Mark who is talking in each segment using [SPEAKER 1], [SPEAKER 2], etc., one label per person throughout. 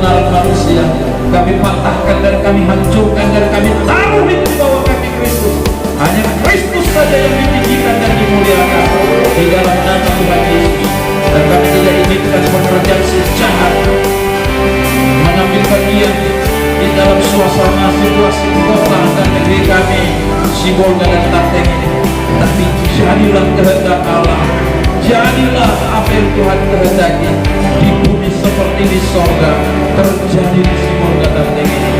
[SPEAKER 1] pengenalan manusia. Kami patahkan dan kami hancurkan dan kami taruh di bawah kaki Kristus. Hanya Kristus saja yang ditinggikan dan dimuliakan di dalam nama Tuhan Yesus. Dan kami tidak izinkan pekerjaan sejahat mengambil bagian di dalam suasana situasi kota dan negeri kami, Sibolga dan Tanteng ini. Tapi jadilah kehendak Allah, jadilah apa yang Tuhan kehendaki di bumi seperti di sorga, terjadi di Sibolga dan Tanteng ini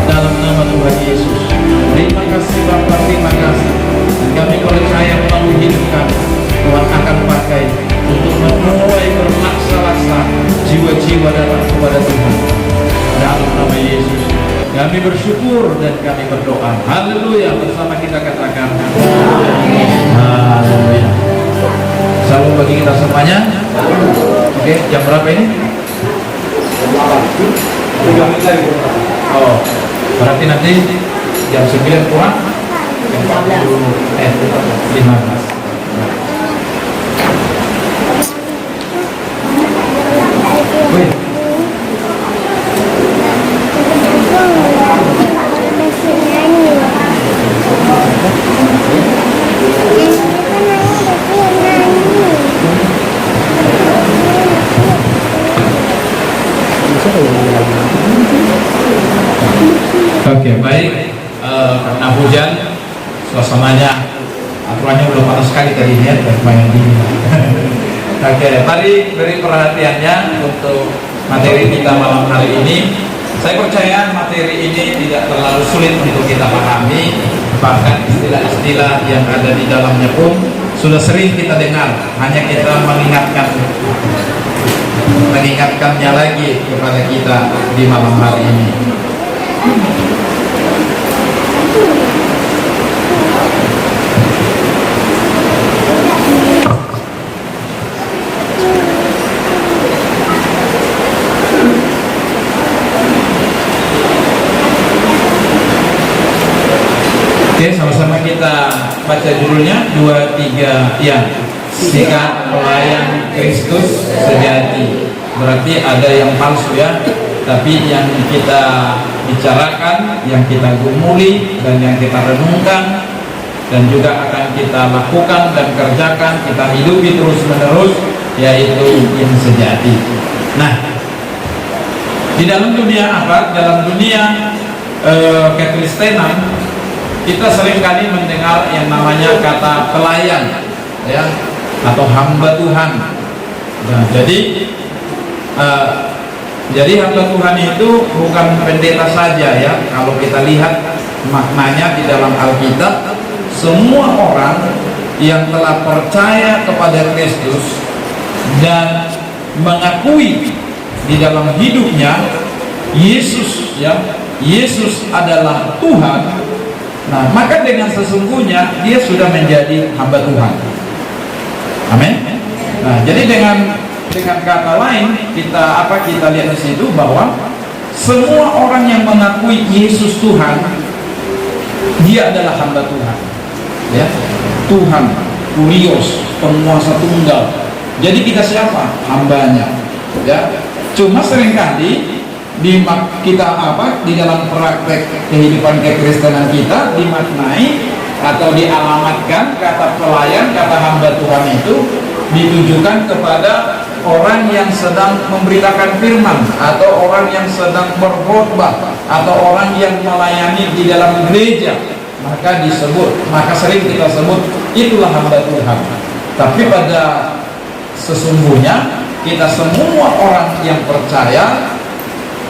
[SPEAKER 1] dalam nama Tuhan Yesus. Terima kasih Bapa, terima kasih. Dan kami percaya melalui hidup kami Tuhan akan pakai untuk menuai berlaksa-laksa jiwa-jiwa datang kepada Tuhan dalam nama Yesus. Kami bersyukur dan kami berdoa. Haleluya. Bersama kita katakan haleluya. Salam bagi kita semuanya. Oke, jam berapa ini? Oh, berarti nanti jam 9 kurang 15. Wih. Oke, baik. Karena hujan, suasananya, aturannya udah panas sekali tadi ya, lumayan dingin. Oke, mari beri perhatiannya untuk materi kita malam hari ini. Saya percaya materi ini tidak terlalu sulit untuk kita pahami, bahkan istilah-istilah yang ada di dalamnya pun sudah sering kita dengar. Hanya kita mengingatkannya lagi kepada kita di malam hari ini. Oke, sama-sama kita baca judulnya 2-3 ya. Sikap pelayan Kristus sejati. Berarti ada yang palsu ya. Tapi yang kita bicarakan, yang kita gumuli dan yang kita renungkan dan juga akan kita lakukan dan kerjakan, kita hidupi terus-menerus, yaitu yang sejati. Nah, di dalam dunia apa? Dalam dunia kekristenan, kita seringkali mendengar yang namanya kata pelayan ya, atau hamba Tuhan. Nah, jadi hamba Tuhan itu bukan pendeta saja ya. Kalau kita lihat maknanya di dalam Alkitab, semua orang yang telah percaya kepada Kristus dan mengakui di dalam hidupnya Yesus ya, Yesus adalah Tuhan. Nah, maka dengan sesungguhnya dia sudah menjadi hamba Tuhan. Amin. Nah, jadi dengan kata lain kita lihat di situ bahwa semua orang yang mengakui Yesus Tuhan, dia adalah hamba Tuhan. Ya, Tuhan, Kurios, penguasa tunggal. Jadi kita siapa? Hambanya. Ya, cuma seringkali di dalam praktek kehidupan kekristenan kita dimaknai atau dialamatkan kata pelayan, kata hamba Tuhan itu ditujukan kepada orang yang sedang memberitakan firman, atau orang yang sedang berkhotbah, atau orang yang melayani di dalam gereja. Maka sering kita sebut itulah hamba Tuhan. Tapi pada sesungguhnya kita semua orang yang percaya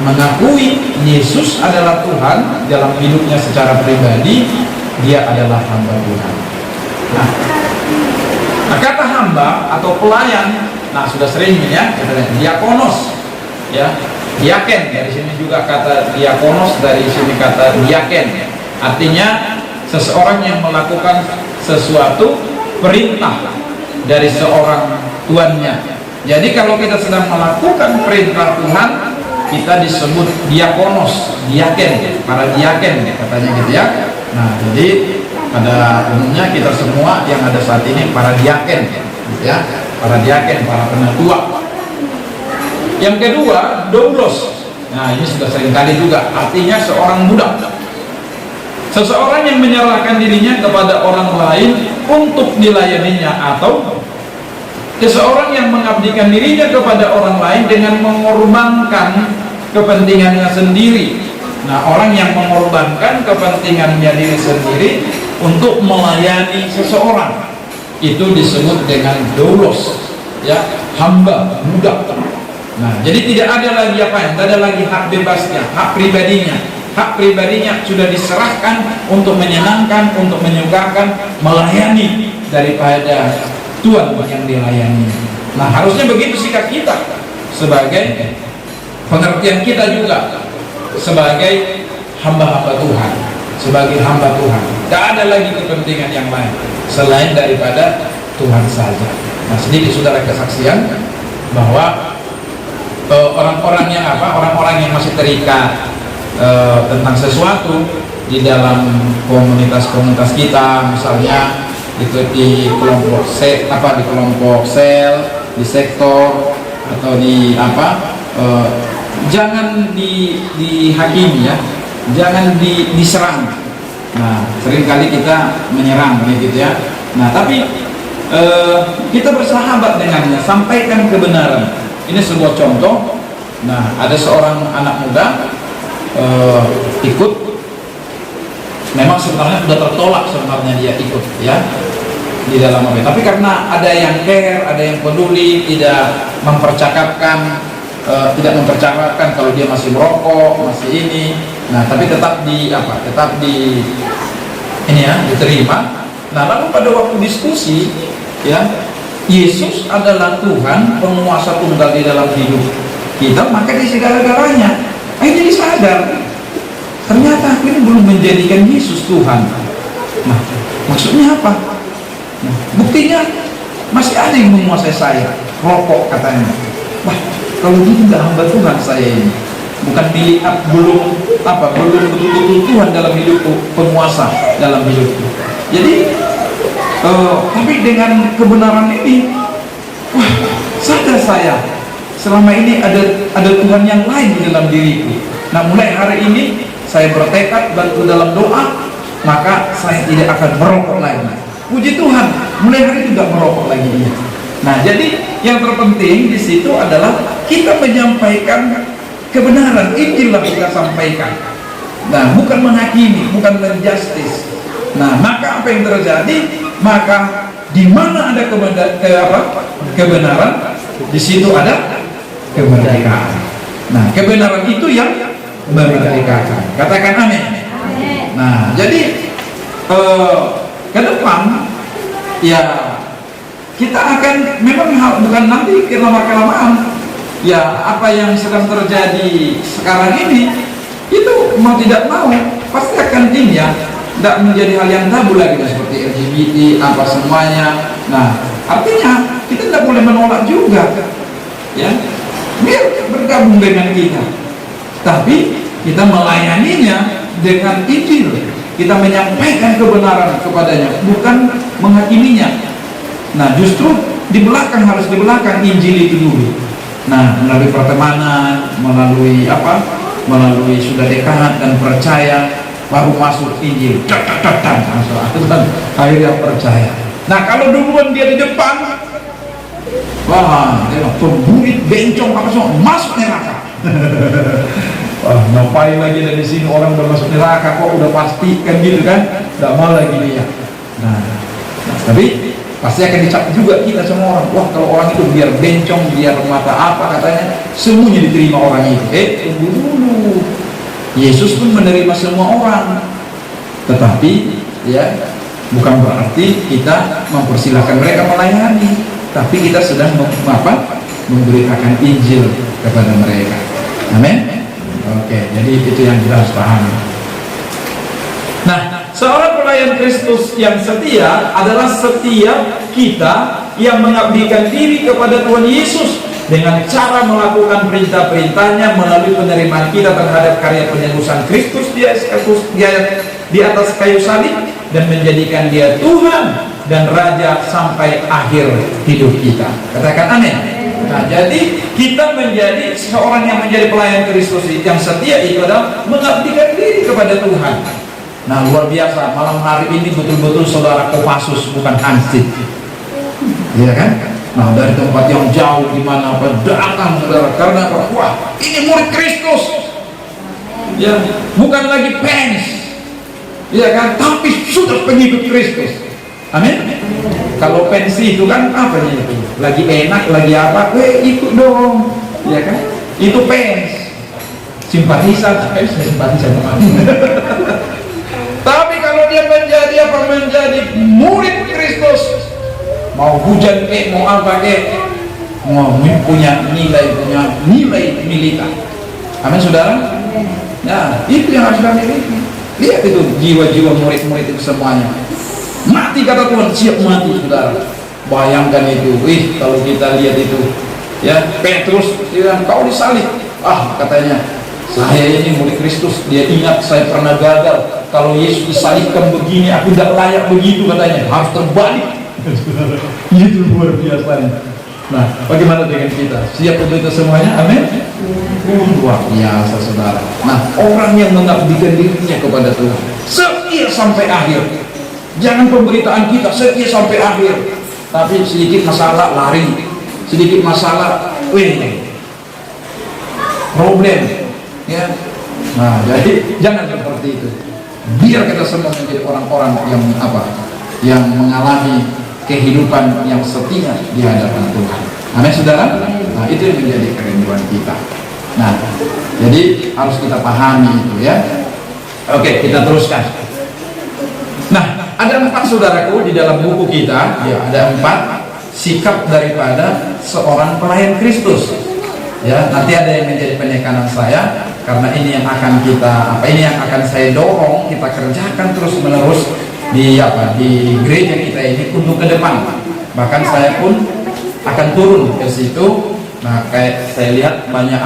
[SPEAKER 1] mengakui Yesus adalah Tuhan dalam hidupnya secara pribadi, dia adalah hamba Tuhan. Nah, kata hamba atau pelayan, nah sudah sering ya, kita lihat diakonos, ya, diaken. Dari sini juga kata diakonos, dari sini kata diaken. Artinya seseorang yang melakukan sesuatu perintah dari seorang tuannya. Jadi kalau kita sedang melakukan perintah Tuhan, kita disebut diakonos, diaken, para diaken katanya gitu ya. Nah, jadi pada umumnya kita semua yang ada saat ini para diaken gitu ya, para diaken, para penatua. Yang kedua, doulos. Nah, ini sudah sering kali juga, artinya seorang budak. Seseorang yang menyerahkan dirinya kepada orang lain untuk dilayaninya, atau seseorang yang mengabdikan dirinya kepada orang lain dengan mengorbankan kepentingannya sendiri. Nah, orang yang mengorbankan kepentingannya diri sendiri untuk melayani seseorang, itu disebut dengan doulos, ya, hamba, budak. Nah, jadi tidak ada lagi tidak ada lagi hak bebasnya, hak pribadinya. Hak pribadinya sudah diserahkan untuk menyenangkan, untuk menyukakan, melayani daripada Tuhan yang dilayani. Nah, harusnya begitu sikap kita sebagai pengertian kita juga sebagai hamba-hamba Tuhan, sebagai hamba Tuhan. Tidak ada lagi kepentingan yang lain selain daripada Tuhan saja. Nah, sedikit saudara kesaksian bahwa orang-orang yang masih terikat tentang sesuatu di dalam komunitas kita, misalnya itu di kelompok di kelompok sel, di sektor, atau di jangan dihakimi, ya, jangan diserang. Nah, seringkali kita menyerang gitu ya. Nah, tapi kita bersahabat dengannya, sampaikan kebenaran. Ini sebuah contoh. Nah, ada seorang anak muda ikut, memang sebenarnya sudah tertolak sebenarnya dia ikut, ya, di dalam tapi karena ada yang care, ada yang peduli, tidak mempercakapkan kalau dia masih merokok, masih ini. Nah, tapi tetap diterima. Nah, lalu pada waktu diskusi, ya, Yesus adalah Tuhan, penguasa tunggal di dalam hidup kita, maka di segala-galanya. Jadi sadar, ternyata aku ini belum menjadikan Yesus Tuhan. Nah, maksudnya apa? Nah, buktinya masih ada yang menguasai saya, rokok katanya. Wah, kalau gitu nggak hamba Tuhan saya ini, bukan milik, belum betul-betul Tuhan dalam hidupku, penguasa dalam hidupku. Jadi, tapi dengan kebenaran ini, wah, sadar saya. Selama ini ada Tuhan yang lain di dalam diriku. Nah, mulai hari ini saya bertekad bantu dalam doa, maka saya tidak akan merokok lagi. Puji Tuhan, mulai hari itu tidak merokok lagi. Nah, jadi yang terpenting di situ adalah kita menyampaikan kebenaran, Injil kita sampaikan. Nah, bukan menghakimi, bukan menjustis. Nah, maka apa yang terjadi? Maka di mana ada kebenaran, di situ ada kemerdekaan. Nah, kebenaran itu yang memerdekakan. Katakan amin. Nah, jadi ke depan, ya, kita akan memang bukan nanti kelamaan, ya, apa yang sedang terjadi sekarang ini itu mau tidak mau pasti akan tinggi, ya, tidak menjadi hal yang tabu lagi seperti LGBT apa semuanya. Nah, artinya kita tidak boleh menolak juga, ya, biar bergabung dengan kita, tapi kita melayaninya dengan Injil. Kita menyampaikan kebenaran kepadanya, bukan menghakiminya. Nah, justru di belakang, harus di belakang Injil itu dulu. Nah, melalui pertemanan, melalui sudah dekat dan percaya, baru masuk Injil. Akhirnya percaya. Nah, kalau duluan dia di depan, wah, dia pemburit, bencong, apa semua, masuk neraka. Wah, ngapain lagi dari sini, orang udah masuk neraka kok, udah pasti kan gitu kan, nggak mau lagi dia. Nah, tapi pasti akan dicap juga kita semua orang. Wah, kalau orang itu biar bencong, biar mata apa katanya, semuanya diterima orang itu. Tunggu dulu. Yesus pun menerima semua orang, tetapi ya bukan berarti kita mempersilahkan mereka melayani, tapi kita sedang memberitakan Injil kepada mereka. Amin. Oke, jadi itu yang kita harus pahami. Nah, seorang pelayan Kristus yang setia adalah setiap kita yang mengabdikan diri kepada Tuhan Yesus dengan cara melakukan perintah-perintahnya melalui penerimaan kita terhadap karya penebusan Kristus di atas kayu salib dan menjadikan Dia Tuhan dan Raja sampai akhir hidup kita. Katakan amin. Nah, jadi kita menjadi seorang yang menjadi pelayan Kristus yang setia itu adalah mengabdikan diri kepada Tuhan. Nah, luar biasa, malam hari ini betul-betul saudara Kopassus, bukan Hansit. Iya kan? Nah, dari tempat yang jauh di mana datang saudara, karena wah, ini murid Kristus. Ya, bukan lagi fans. Iya kan? Tapi sudah pengikut Kristus. Amin. Kalau pensi itu kan apa nih itu? Lagi enak, lagi apa? Ikut dong. Iya kan? Itu fans. Simpatisan, simpatisan teman. Tapi kalau dia menjadi apa? Menjadi murid Kristus, mau hujan mau apa mau punya nilai militan. Amin saudara. Nah, itu yang harus kita miliki. Lihat itu jiwa-jiwa murid-murid itu semuanya. Mati kata Tuhan, siap mati saudara. Bayangkan itu, kalau kita lihat itu, ya Petrus, kau disalib. Katanya, saya ini murid Kristus. Dia ingat saya pernah gagal. Kalau Yesus disalibkan begini, aku tidak layak begitu katanya. Harus terbalik. Itu luar biasa. Nah, bagaimana dengan kita? Siap untuk itu semuanya? Amin. Luar biasa saudara. Nah, orang yang mengabdikan dirinya kepada Tuhan, setia sampai akhir. Jangan pemberitaan kita setia sampai akhir, tapi sedikit masalah lari, sedikit masalah problem, ya. Nah, jadi jangan seperti itu. Biar kita semua menjadi orang-orang yang yang mengalami kehidupan yang setia di hadapan Tuhan. Amin saudara. Nah, itu yang menjadi kerinduan kita. Nah, jadi harus kita pahami itu ya. Oke, kita teruskan. Nah, ada 4 saudaraku di dalam buku kita, ya, ada 4 sikap daripada seorang pelayan Kristus. Ya, nanti ada yang menjadi penekanan saya karena ini yang akan saya dorong, kita kerjakan terus-menerus di gereja kita ini untuk ke depan. Bahkan saya pun akan turun ke situ. Nah, kayak saya lihat banyak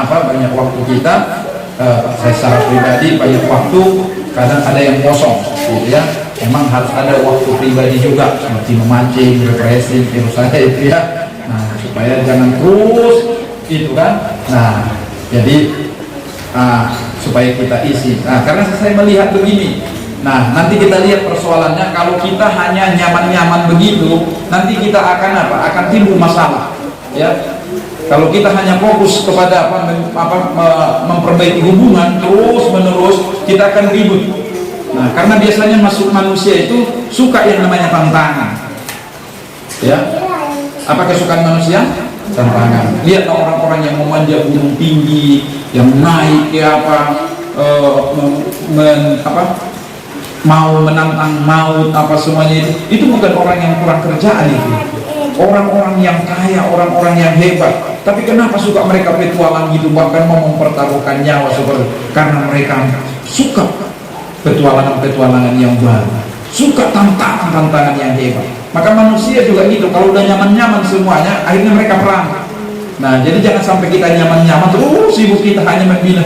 [SPEAKER 1] waktu kita, saya secara pribadi banyak waktu, kadang ada yang kosong, gitu ya. Emang harus ada waktu pribadi juga, seperti memancing, refreshing, saya itu ya. Nah, supaya jangan terus itu kan. Nah, jadi supaya kita isi. Nah, karena saya melihat begini. Nah, nanti kita lihat persoalannya. Kalau kita hanya nyaman-nyaman begitu, nanti kita akan akan timbul masalah. Ya, kalau kita hanya fokus kepada memperbaiki hubungan terus-menerus, kita akan ribut. Nah, karena biasanya manusia itu suka yang namanya tantangan. Ya, apa kesukaan manusia? Tantangan. Lihat orang-orang yang memanjat gunung tinggi, yang naik mau menantang maut semuanya itu bukan orang yang kurang kerjaan itu. Orang-orang yang kaya, orang-orang yang hebat. Tapi kenapa suka mereka petualang gitu, bahkan mau mempertaruhkan nyawa karena mereka suka petualangan-petualangan yang baru, suka tantangan-tantangan yang hebat. Maka manusia juga gitu, kalau udah nyaman-nyaman semuanya, akhirnya mereka perang. Nah, jadi jangan sampai kita nyaman-nyaman terus, sibuk kita hanya membina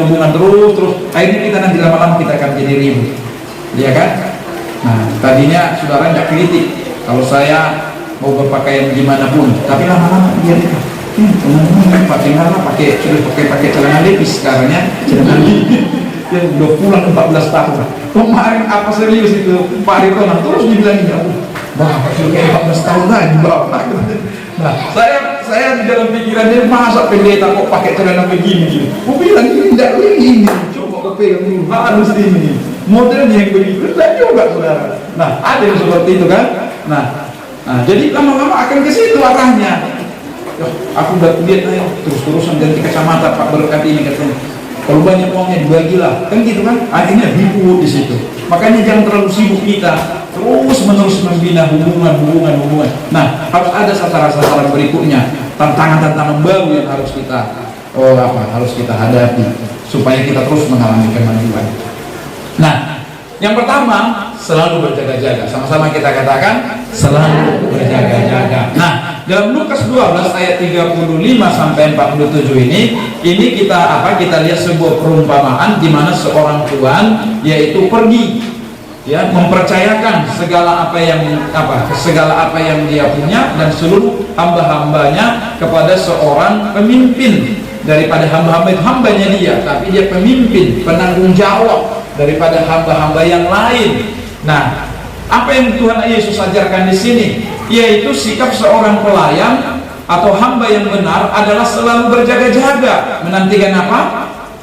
[SPEAKER 1] hubungan terus, akhirnya kita nanti lama-lama kita akan jadi ribut, ya kan? Nah, tadinya saudara nggak kritik kalau saya mau berpakaian gimana pun, tapi lama-lama dia teman-teman pakai celana lepis sekarang ya, celana lepis. Ya udah pulang 14 tahun. Kemarin serius itu Pak Rito, terus dibilangin, Bapak sudah 14 tahun lagi Bapak. Nah, saya di dalam pikirannya, masa pendeta kok pakai celana begini gitu. Aku bilang ini, coba kepegang dulu, harus ini. Modelnya yang begitu, tidak juga saudara. Nah, ada yang seperti itu kan. Nah, jadi lama-lama akan ke situ arahnya. Aku udah lihat terus-terusan ganti kacamata Pak berkat ini katanya. Kalau banyak uangnya dibagilah, kan gitu kan? Akhirnya ribut di situ. Makanya jangan terlalu sibuk kita terus-menerus membina hubungan. Nah, harus ada sasaran-sasaran berikutnya, tantangan-tantangan baru yang harus kita hadapi supaya kita terus mengalami kemajuan. Nah, yang pertama, selalu berjaga-jaga. Sama-sama kita katakan, selalu berjaga-jaga. Nah, dalam Lukas 12 ayat 35 sampai 47 ini kita lihat sebuah perumpamaan di mana seorang tuan yaitu pergi ya, mempercayakan segala apa yang dia punya dan seluruh hamba-hambanya kepada seorang pemimpin. Daripada hambanya dia, tapi dia pemimpin, penanggung jawab daripada hamba-hamba yang lain. Nah, apa yang Tuhan Yesus ajarkan di sini, yaitu sikap seorang pelayan atau hamba yang benar adalah selalu berjaga-jaga, menantikan apa?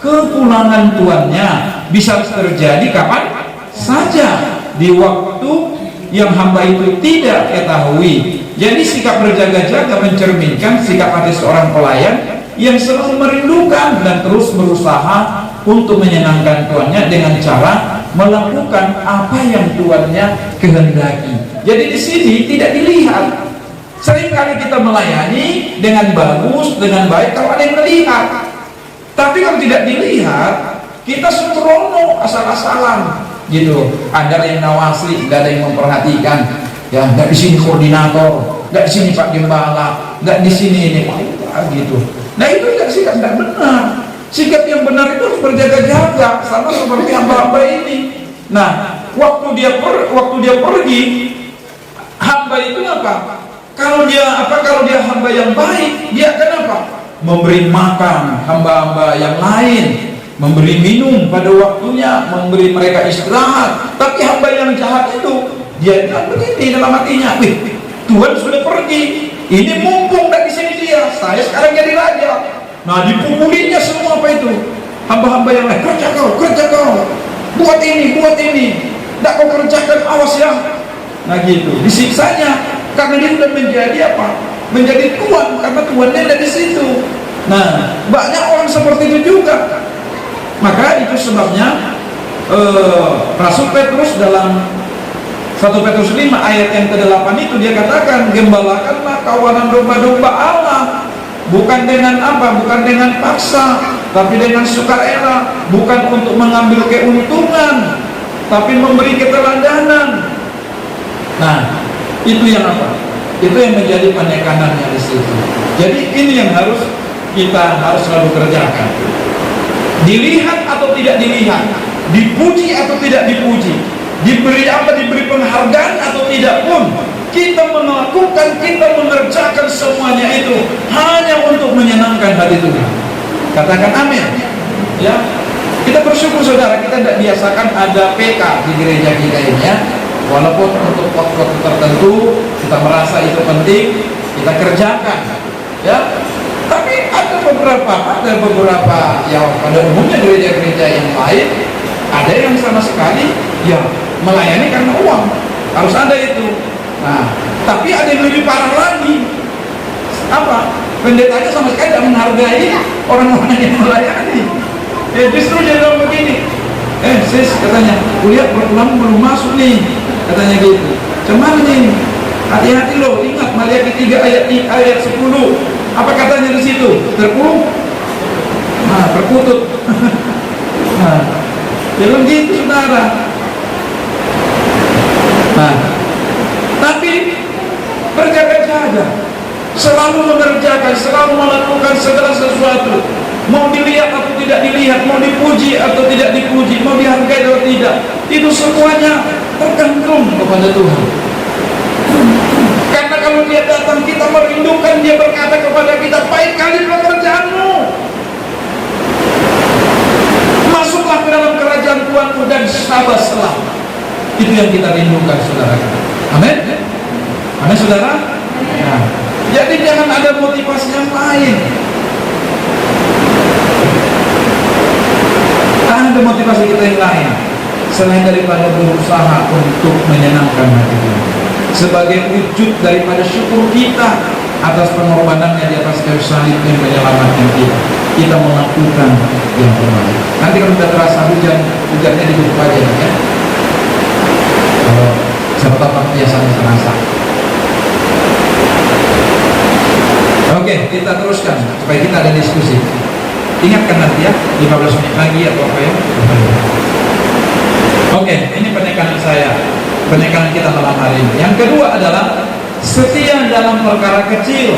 [SPEAKER 1] Kepulangan tuannya. Bisa terjadi kapan saja, di waktu yang hamba itu tidak ketahui. Jadi sikap berjaga-jaga mencerminkan sikap hati seorang pelayan yang selalu merindukan dan terus berusaha untuk menyenangkan tuannya dengan cara melakukan apa yang tuannya kehendaki. Jadi di sini tidak dilihat. Seringkali kita melayani dengan bagus, dengan baik kalau ada yang melihat. Tapi kalau tidak dilihat, kita sembrono, asal-asalan gitu. Ada yang nawasi, nggak ada yang memperhatikan. Ya, nggak di sini koordinator, nggak di sini Pak Gembala, nggak di sini ini gitu. Nah, itu sikap tidak benar. Sikap yang benar itu harus berjaga-jaga, sama seperti hamba-hamba ini. Nah, waktu dia pergi, hamba itu apa? Kalau dia hamba yang baik, dia akan apa? Memberi makan hamba-hamba yang lain, memberi minum pada waktunya, memberi mereka istirahat. Tapi hamba yang jahat itu, dia bilang begini dalam hatinya, wih, Tuhan sudah pergi, ini mumpung dari sini dia, saya sekarang jadi raja. Nah, dipukulinya semua apa itu? Hamba-hamba yang lain, kerja kau, buat ini, tidak kau kerjakan, awas ya. Nah gitu, disiksanya, karena dia sudah menjadi apa? Menjadi tuan, karena tuannya ada di situ. Nah, banyak orang seperti itu juga. Maka itu sebabnya Rasul Petrus dalam 1 Petrus 5 ayat yang ke-8 itu dia katakan, gembalakanlah kawanan domba-domba Allah, bukan dengan apa? Bukan dengan paksa, tapi dengan sukarela, bukan untuk mengambil keuntungan, tapi memberi keteladanan. Nah, itu yang apa? Itu yang menjadi penekanannya di situ. Jadi ini yang kita harus selalu kerjakan. Dilihat atau tidak dilihat, dipuji atau tidak dipuji, diberi penghargaan atau tidak pun, kita melakukan, kita mengerjakan semuanya itu hanya untuk menyenangkan hati Tuhan. Katakan amin. Ya, kita bersyukur saudara, kita tidak biasakan ada PK di gereja kita ini ya. Walaupun untuk waktu tertentu kita merasa itu penting, kita kerjakan. Ya, tapi ada beberapa ya pada umumnya gereja-gereja yang lain ada yang sama sekali ya melayani karena uang, harus ada itu. Nah, tapi ada yang lebih parah lagi. Apa? Pendetanya sama sekali tidak menghargai orang-orang yang melayani. Ya justru dia bilang begini, sis katanya, kuliah perpuluhan belum masuk nih, katanya gitu. Cuman nih, hati-hati loh, ingat Maliaki 3 ayat 10. Apa katanya di situ? Terpuruk. Nah, terputut. Nah, dia bilang gitu saudara. Nah, tapi berjaga-jaga, selalu mengerjakan, selalu melakukan segala sesuatu, mau dilihat atau tidak dilihat, mau dipuji atau tidak dipuji, mau dihargai atau tidak, itu semuanya tergantung kepada Tuhan. Karena kalau dia datang, kita merindukan, dia berkata kepada kita, baik kali pekerjaanmu, masuklah ke dalam kerajaan Tuhanmu dan sabar selama. Itu yang kita rindukan saudara. Amin. Amin saudara. Nah, jadi jangan ada motivasi yang lain. Ada motivasi kita yang lain selain daripada berusaha untuk menyenangkan hati Tuhan. Sebagai wujud daripada syukur kita atas pengorbanannya di atas kayu salib yang menyelamatkan kita, kita melakukan yang terbaik. Nanti kalau sudah terasa hujannya ditutup aja ya. Kalau serta biasanya terasa. Oke, kita teruskan supaya kita ada diskusi. Ingatkan nanti ya, 15 menit lagi atau apa ya. Oke, ini penekanan saya, penekanan kita malam hari ini. Yang kedua adalah setia dalam perkara kecil.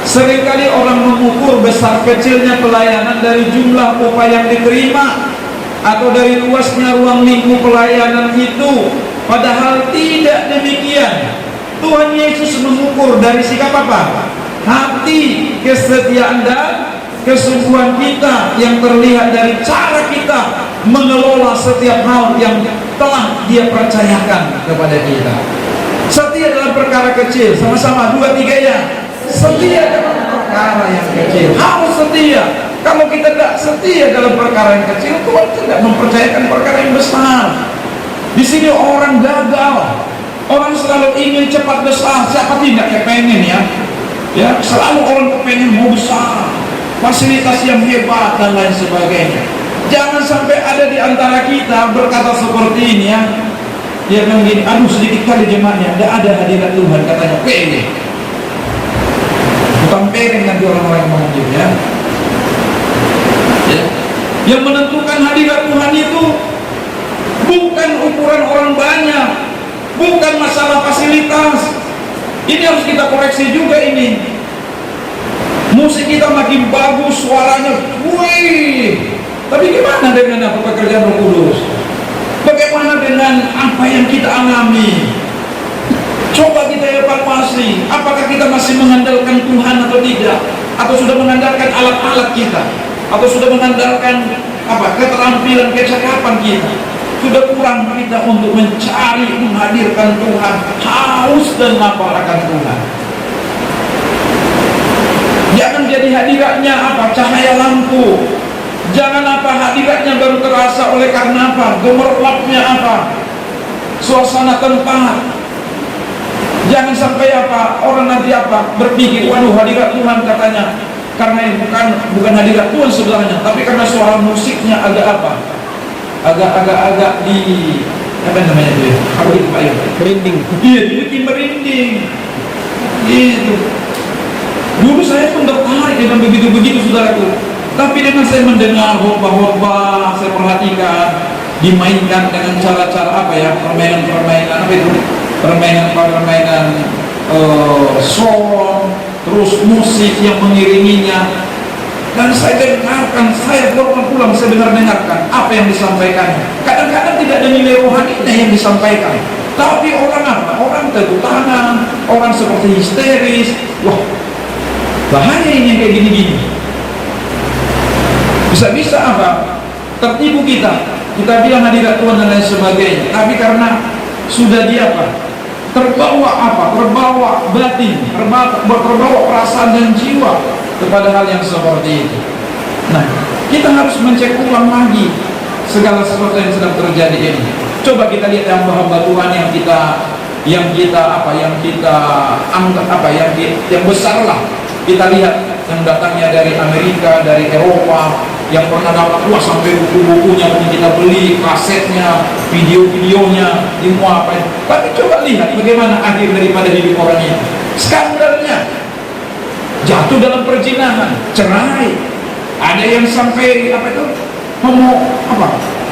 [SPEAKER 1] Seringkali orang mengukur besar kecilnya pelayanan dari jumlah upah yang diterima. atau dari luasnya ruang lingkup pelayanan itu. Padahal tidak demikian. Tuhan Yesus mengukur dari sikap apa? Hati, kesetiaan dan kesungguhan kita yang terlihat dari cara kita mengelola setiap hal yang telah Dia percayakan kepada kita. Setia dalam perkara kecil, sama-sama 2, 3 ya. Setia dalam perkara yang kecil, harus setia. Kalau kita tidak setia dalam perkara yang kecil, Tuhan tidak mempercayakan perkara yang besar. Di sini orang gagal, orang selalu ingin cepat besar. Siapa tidak kepengen ya? Ya, selalu orang kepengen mau besar, fasilitas yang hebat dan lain sebagainya. Jangan sampai ada di antara kita berkata seperti ini ya. Dia bilang gini, aduh sedikit kali jemaatnya, tidak ada hadirat Tuhan, katanya pede. Bukan piring nanti orang-orang yang mengunjung ya. Yang menentukan hadirat Tuhan itu bukan ukuran orang banyak, bukan masalah fasilitas. Ini harus kita koreksi juga ini. Musik kita makin bagus, suaranya, wih. Tapi gimana dengan apa pekerjaan Roh Kudus? Bagaimana dengan apa yang kita alami? Coba kita evaluasi, apakah kita masih mengandalkan Tuhan atau tidak? Atau sudah mengandalkan alat-alat kita? Atau sudah mengandalkan apa keterampilan, kecakapan kita? Sudah kurang kita untuk mencari, menghadirkan Tuhan, haus dan lapar akan Tuhan. Jangan jadi hadiratnya apa? Cahaya lampu. Jangan apa hadiratnya baru terasa oleh karena apa? Gemerlapnya apa? Suasana tempat. Jangan sampai apa? Orang nanti apa? Berpikir, waduh hadirat Tuhan katanya. Karena bukan hadirat Tuhan sebenarnya, tapi karena suara musiknya agak apa? Agak di apa namanya itu? Apa itu Pak? Merinding. Iya, dibikin merinding. Gitu. Dulu saya pun tertarik dengan begitu-begitu saudaraku. Tapi dengan saya mendengar khotbah-khotbah, saya perhatikan dimainkan dengan cara-cara apa ya? Permainan-permainan apa itu? Permainan song, terus musik yang mengiringinya. Dan saya dengarkan, saya pulang saya dengarkan apa yang disampaikan. Kadang-kadang tidak ada nilai rohaninya yang disampaikan. Tapi orang apa? Orang tepuk tangan, orang seperti histeris. Wah, bahaya ini kayak gini-gini. Bisa-bisa apa? Tertipu kita. Kita bilang hadirat Tuhan dan lain sebagainya. Tapi karena sudah dia apa? Terbawa apa? Terbawa batin, terbawa perasaan dan jiwa kepada hal yang seperti itu. Nah, kita harus mencek ulang lagi segala sesuatu yang sedang terjadi ini. Coba kita lihat hamba-hamba Tuhan yang kita anggap apa yang besar lah. Kita lihat yang datangnya dari Amerika, dari Eropa, yang pernah dapat sampai buku-bukunya pun kita beli, kasetnya, video-videonya, semua apa. Tapi coba lihat bagaimana akhir daripada hidup orang ini. Skandalnya jatuh dalam perzinahan, cerai. Ada yang sampai apa itu?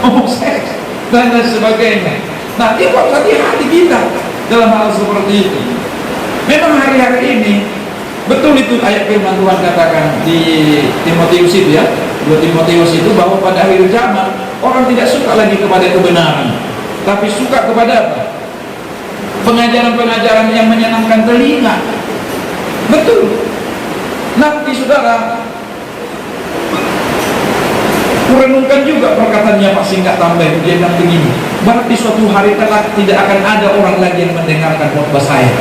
[SPEAKER 1] Homoseks dan lain sebagainya. Nah, itu harus hati-hati kita dalam hal seperti itu. Memang hari-hari ini betul itu ayat firman Tuhan katakan di Timotius itu ya, 2 Timotius itu, bahwa pada akhir zaman orang tidak suka lagi kepada kebenaran, tapi suka kepada apa? Pengajaran-pengajaran yang menyenangkan telinga. Betul. Nanti saudara kurenungkan juga perkataannya Pak Singkat tambah, dia bilang begini, berarti suatu hari kelak tidak akan ada orang lagi yang mendengarkan khotbah saya.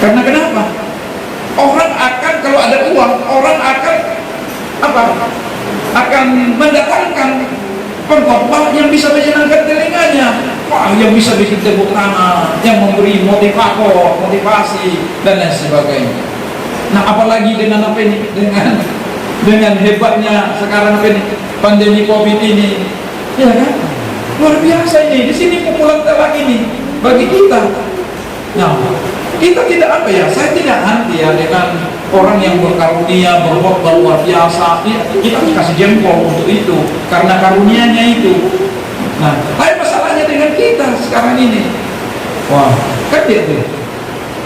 [SPEAKER 1] Karena kenapa? Orang akan, kalau ada uang, orang akan apa? Akan mendatangkan pengkhotbah yang bisa menyenangkan telinganya. Wah, yang bisa bikin tepuk tangan, yang memberi motivasi dan lain sebagainya. Nah, apalagi dengan apa ini? Dengan hebatnya sekarang apa ini? Pandemi Covid ini. Ya kan? Luar biasa ini. Di sini pukulan telak ini bagi kita. Nah, kita tidak apa ya, saya tidak anti ya dengan orang yang berkarunia, berkhotbah luar biasa. Kita kasih jempol untuk itu, karena karunianya itu. Nah, tapi masalahnya dengan kita sekarang ini, wah, kan dia tuh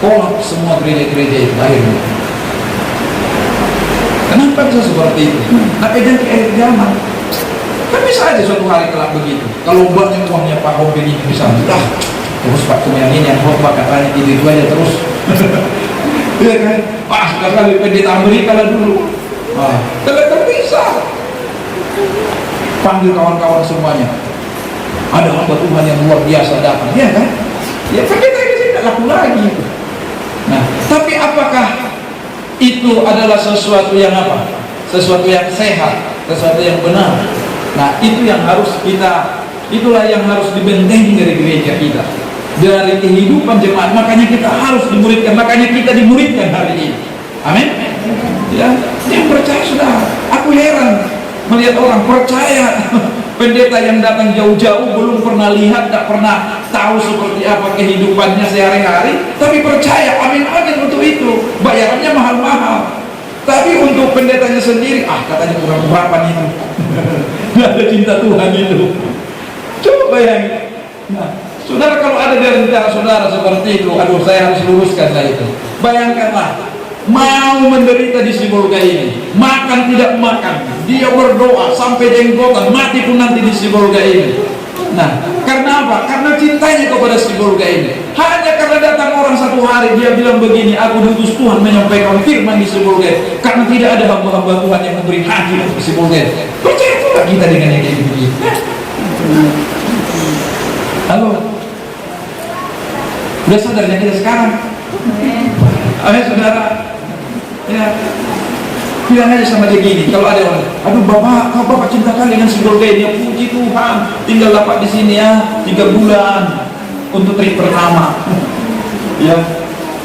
[SPEAKER 1] kolap semua gereja-gereja itu akhirnya. Kenapa bisa seperti itu? Tapi ganti akhir zaman. Kan bisa aja suatu hari kelak begitu. Kalau banyak uangnya Pak Hobi ini bisa terus Pak cuma yang ini yang khotbah katanya itu aja terus. Iya kan? Pak sekali pendeta Amerika lah dulu. Kan bisa. Panggil kawan-kawan semuanya. Ada hamba Tuhan yang luar biasa datang, ya kan? Ya pendeta ini tidak laku lagi. Nah, tapi apakah itu adalah sesuatu yang apa? Sesuatu yang sehat, sesuatu yang benar. Nah, itu yang harus kita, itulah yang harus dibentengi dari gereja kita, dari kehidupan jemaat. Makanya kita harus dimuridkan, makanya kita dimuridkan hari ini. Amin. Ya, yang percaya sudah. Aku heran melihat orang percaya pendeta yang datang jauh-jauh, belum pernah lihat, tak pernah tahu seperti apa kehidupannya sehari-hari, tapi percaya. Amin amin untuk itu. Bayarannya mahal-mahal. Tapi untuk pendetanya sendiri, katanya kurang berapa itu. Nggak ada cinta Tuhan itu. Coba bayangin. Nah, saudara, kalau ada di antara saudara seperti itu, aduh, saya harus luruskan lah itu. Bayangkanlah, mau menderita di Sibolga ini, makan tidak makan, dia berdoa sampai jenggotan, mati pun nanti di Sibolga ini. Nah, karena apa? Karena cintanya kepada Sibolga ini. Hanya karena datang orang satu hari, dia bilang begini, aku diutus Tuhan menyampaikan firman di Sibolga, karena tidak ada hamba-hamba Tuhan yang memberi hati untuk Sibolga. Percaya pula kita dengan yang kayak begini. Halo, udah sadarnya kita sekarang? Ayo saudara, ya, bilang aja sama dia gini. Kalau ada orang, aduh bapak cinta kali dengan Sibolga ini, puji Tuhan, tinggal dapat di sini ya 3 bulan untuk trip pertama. Ya,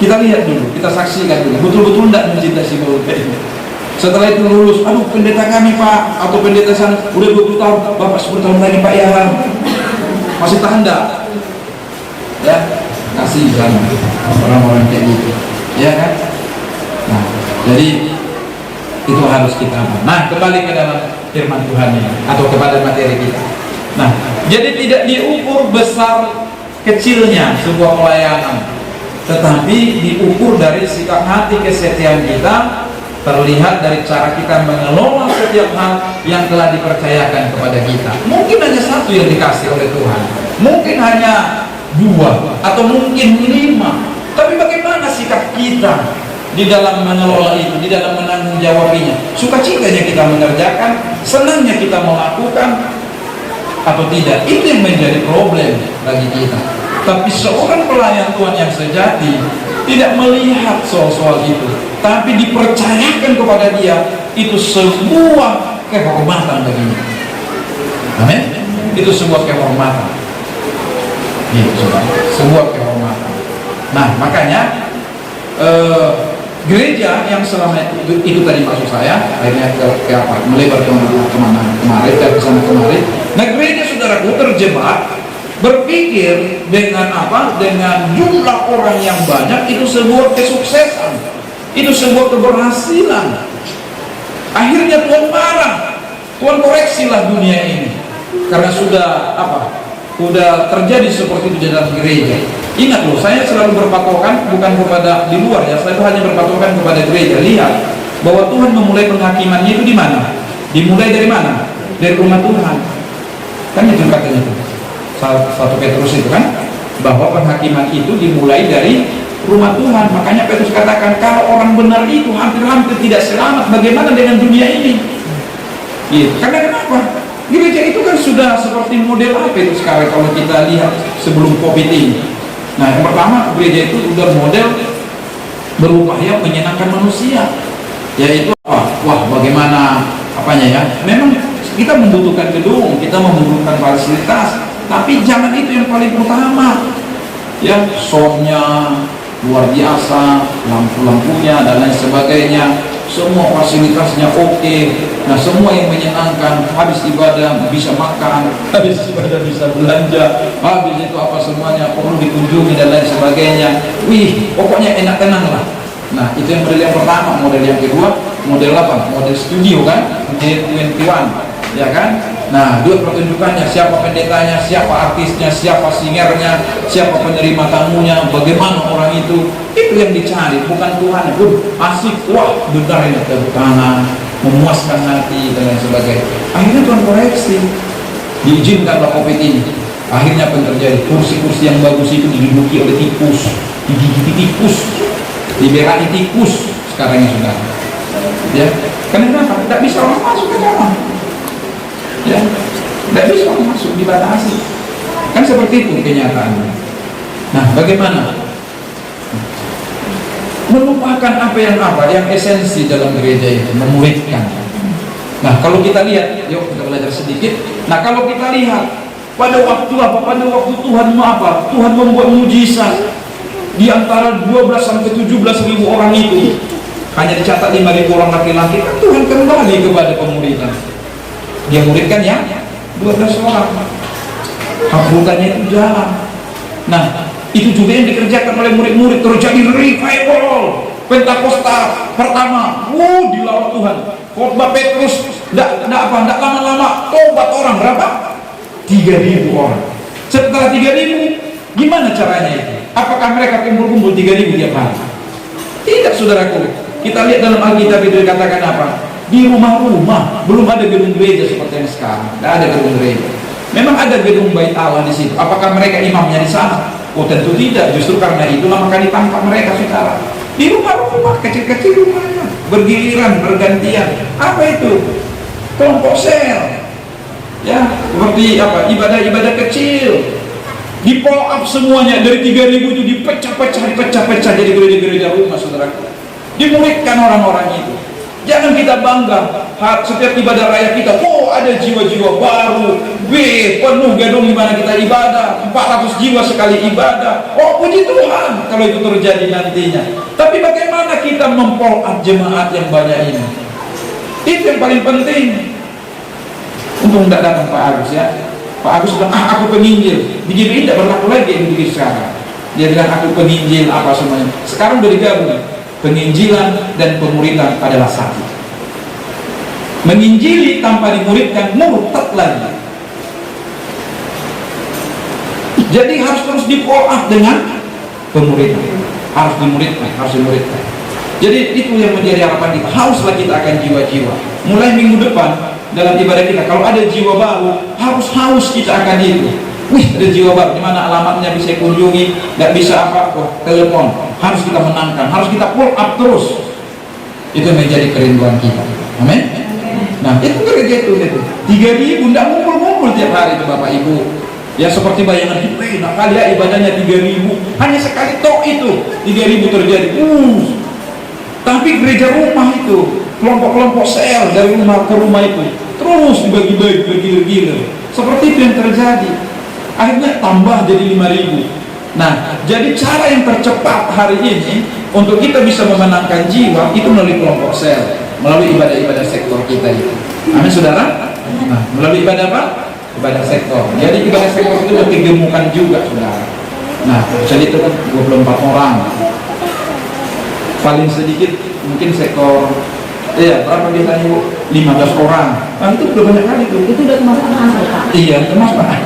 [SPEAKER 1] kita lihat dulu, kita saksikan dulu, betul-betul tidak mencintai Sibolga ini. Setelah itu lulus, aduh pendeta kami Pak, atau pendeta sana udah 20 tahun, bapak 10 tahun lagi Pak ya, masih tahan enggak? Ya, kasih sama orang-orang kayak gitu. Ya kan? Nah, jadi itu harus kita. Nah, kembali ke dalam firman Tuhan ini atau kepada materi kita. Nah, jadi tidak diukur besar kecilnya sebuah pelayanan, tetapi diukur dari sikap hati kesetiaan kita, terlihat dari cara kita mengelola setiap hal yang telah dipercayakan kepada kita. Mungkin hanya 1 yang dikasih oleh Tuhan, mungkin hanya 2 atau mungkin 5. Tapi bagaimana sikap kita di dalam mengelola itu, di dalam menanggung jawabinya? Sukacitanya kita mengerjakan, senangnya kita melakukan atau tidak? Itu yang menjadi problem bagi kita. Tapi seorang pelayan Tuhan yang sejati tidak melihat soal-soal itu, tapi dipercayakan kepada dia, itu sebuah kehormatan baginya. Amin. Itu sebuah kehormatan. Itu sebuah kehormatan. Nah, makanya gereja yang selama itu tadi maksud saya, akhirnya ke apa? Melebar kemana kemarin, ke sana kemarin. Nah, gereja saudaraku terjebak berpikir dengan apa? Dengan jumlah orang yang banyak itu sebuah kesuksesan, itu sebuah keberhasilan. Akhirnya Tuhan marah, Tuhan koreksilah dunia ini karena sudah apa? Sudah terjadi seperti itu di dalam gereja. Ingat loh, saya selalu berpatokan bukan kepada di luar ya, saya hanya berpatokan kepada gereja. Lihat bahwa Tuhan memulai penghakimannya itu di mana? Dimulai dari mana? Dari rumah Tuhan. Kan itu katanya itu. 1 Petrus itu kan, bahwa penghakiman itu dimulai dari rumah Tuhan. Makanya Petrus katakan, kalau orang benar itu hampir-hampir tidak selamat, bagaimana dengan dunia ini? Gitu. Karena kenapa? Gereja itu kan sudah seperti model apa itu sekarang kalau kita lihat sebelum COVID ini. Nah, yang pertama, gereja itu sudah model berupaya menyenangkan manusia, yaitu apa? Wah, bagaimana apanya ya? Memang kita membutuhkan gedung, kita membutuhkan fasilitas, tapi jangan itu yang paling utama. Ya, soundnya luar biasa, lampu-lampunya dan lain sebagainya, semua fasilitasnya oke. Nah, semua yang menyenangkan, habis ibadah bisa makan, habis ibadah bisa belanja, habis itu apa semuanya perlu dikunjungi dan lain sebagainya. Wih, pokoknya enak tenang lah. Nah, itu yang model yang pertama. Model yang kedua, model apa? Model studio kan, J21, ya kan? Nah, dua pertunjukannya, siapa pendetanya, siapa artisnya, siapa singernya, siapa penerima tamunya, bagaimana orang itu yang dicari, bukan Tuhan. Asik, wah, bentar ini tepuk tangan, memuaskan hati dan lain sebagainya. Akhirnya Tuhan koreksi, diizinkanlah COVID ini. Akhirnya apa yang terjadi? Kursi-kursi yang bagus itu diduduki oleh tikus, digigiti tikus, diberani tikus sekarang yang sudah. Ya, kenapa? Tidak bisa orang masuk ke dalam. Ya, tidak bisa orang masuk, dibatasi. Kan seperti itu kenyataannya. Nah, bagaimana? Melupakan apa yang esensi dalam gereja itu, memuridkan. Nah, kalau kita lihat, yuk kita belajar sedikit. Nah, kalau kita lihat pada waktu apa? Pada waktu Tuhan apa? Tuhan membuat mujizat di antara 12 sampai 17 ribu orang itu. Hanya dicatat 5.000 orang laki-laki. Kan Tuhan kembali kepada pemuridan. Dia muridkan ya 12 orang. Habutannya itu jalan. Nah, itu juga yang dikerjakan oleh murid-murid. Terjadi revival Pentakosta pertama. Dilawat Tuhan. Khotbah Petrus, tidak lama-lama tobat orang berapa? 3.000 orang. Setelah 3.000, gimana caranya itu? Apakah mereka kumpul-kumpul 3.000 tiap hari? Tidak, saudaraku. Kita lihat dalam Alkitab itu dikatakan apa? Di rumah-rumah, belum ada gedung gereja seperti yang sekarang. Tidak ada gedung gereja. Memang ada gedung bait Allah di situ. Apakah mereka imamnya di sana? Oh, tentu tidak. Justru karena itulah maka ditangkap mereka, saudara. Di rumah-rumah kecil-kecil rumahnya, bergiliran, bergantian. Apa itu? Kelompok sel. Ya, seperti apa? Ibadah-ibadah kecil. Di follow up semuanya dari 3.000 itu dipecah-pecah jadi gereja-gereja rumah, saudara. Dimuridkan orang-orang itu. Jangan kita bangga setiap ibadah raya kita, ada jiwa-jiwa baru, penuh gedung di mana kita ibadah, 400 jiwa sekali ibadah. Puji Tuhan kalau itu terjadi nantinya. Tapi bagaimana kita mempol up jemaat yang banyak ini? Itu yang paling penting. Untung tidak datang Pak Agus ya. Pak Agus bilang, aku penginjil. Di GBI tidak berlaku lagi yang begitu sekarang. Dia bilang aku penginjil apa semuanya. Sekarang udah digabung. Penginjilan dan pemuridan adalah satu. Menginjili tanpa dimuridkan murtad lagi. Jadi harus terus di-follow up dengan pemuridan. Harus dimuridkan. Jadi itu yang menjadi harapan kita. Hauslah kita akan jiwa-jiwa. Mulai minggu depan dalam ibadah kita, kalau ada jiwa baru, harus haus kita akan itu. Ada jiwa baru, di mana alamatnya bisa kunjungi, tidak bisa telepon. Harus kita menangkan, harus kita pull up terus. Itu menjadi kerinduan kita. Amin. Nah, itu gereja itu 3.000, tidak ngumpul-ngumpul tiap hari itu Bapak Ibu. Ya seperti bayangan kita, nah kali ya ibadahnya 3.000, hanya sekali tok itu 3.000 terjadi. Tapi gereja rumah itu, kelompok-kelompok sel dari rumah ke rumah itu terus dibagi-bagi, bergilir-gilir. Seperti itu yang terjadi. Akhirnya tambah jadi 5.000. Nah, jadi cara yang tercepat hari ini untuk kita bisa memenangkan jiwa itu melalui kelompok sel, melalui ibadah-ibadah sektor kita itu. Amin, saudara. Nah, melalui ibadah apa? Ibadah sektor. Jadi ibadah sektor itu lebih gemukan juga, saudara. Nah, jadi itu kan 24 orang. Paling sedikit mungkin sektor, berapa biasanya Bu? 15 orang. Nah, itu udah banyak kali tuh.
[SPEAKER 2] Itu udah termasuk anak-anak Pak?
[SPEAKER 1] Iya, termasuk anak.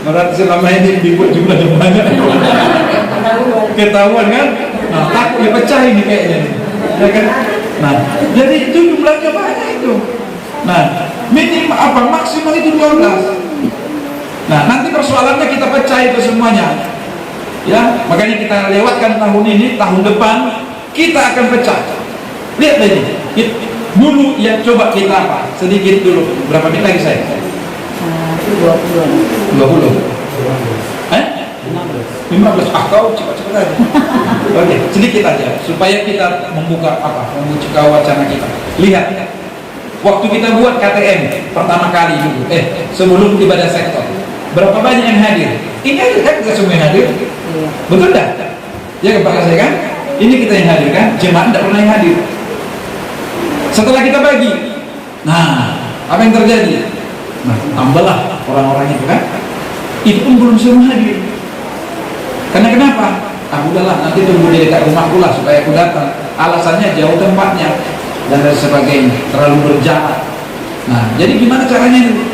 [SPEAKER 1] Berarti selama ini dibuat jumlahnya banyak. Ketahuan kan? Nah, takut dipecah ini kayaknya. Ya kan? Nah, jadi itu jumlahnya banyak itu. Nah, minimal apa? Maksimal itu 12. Nah, nanti persoalannya kita pecah itu semuanya. Ya, makanya kita lewatkan tahun ini, tahun depan kita akan pecah. Lihat ini. Dulu ya coba kita apa? Sedikit dulu. Berapa menit lagi saya? 20. 15. Kau cepat-cepat aja. Oke, sedikit aja supaya kita membuka membuka wacana kita. Lihat. Waktu kita buat KTM pertama kali dulu, sebelum ibadah sektor, berapa banyak yang hadir? Ini kan nggak semua yang hadir, betul dah? Ya Pak saya kan? Ini kita yang hadir kan? Jemaat tidak pernah yang hadir. Setelah kita bagi, nah apa yang terjadi? Nah tambahlah orang-orang itu kan? Itu pun belum semua hadir. Karena kenapa? Udahlah nanti tunggu di dekat rumahku lah supaya aku datang. Alasannya jauh tempatnya dan lain sebagainya, terlalu berjarak. Nah, jadi gimana caranya itu?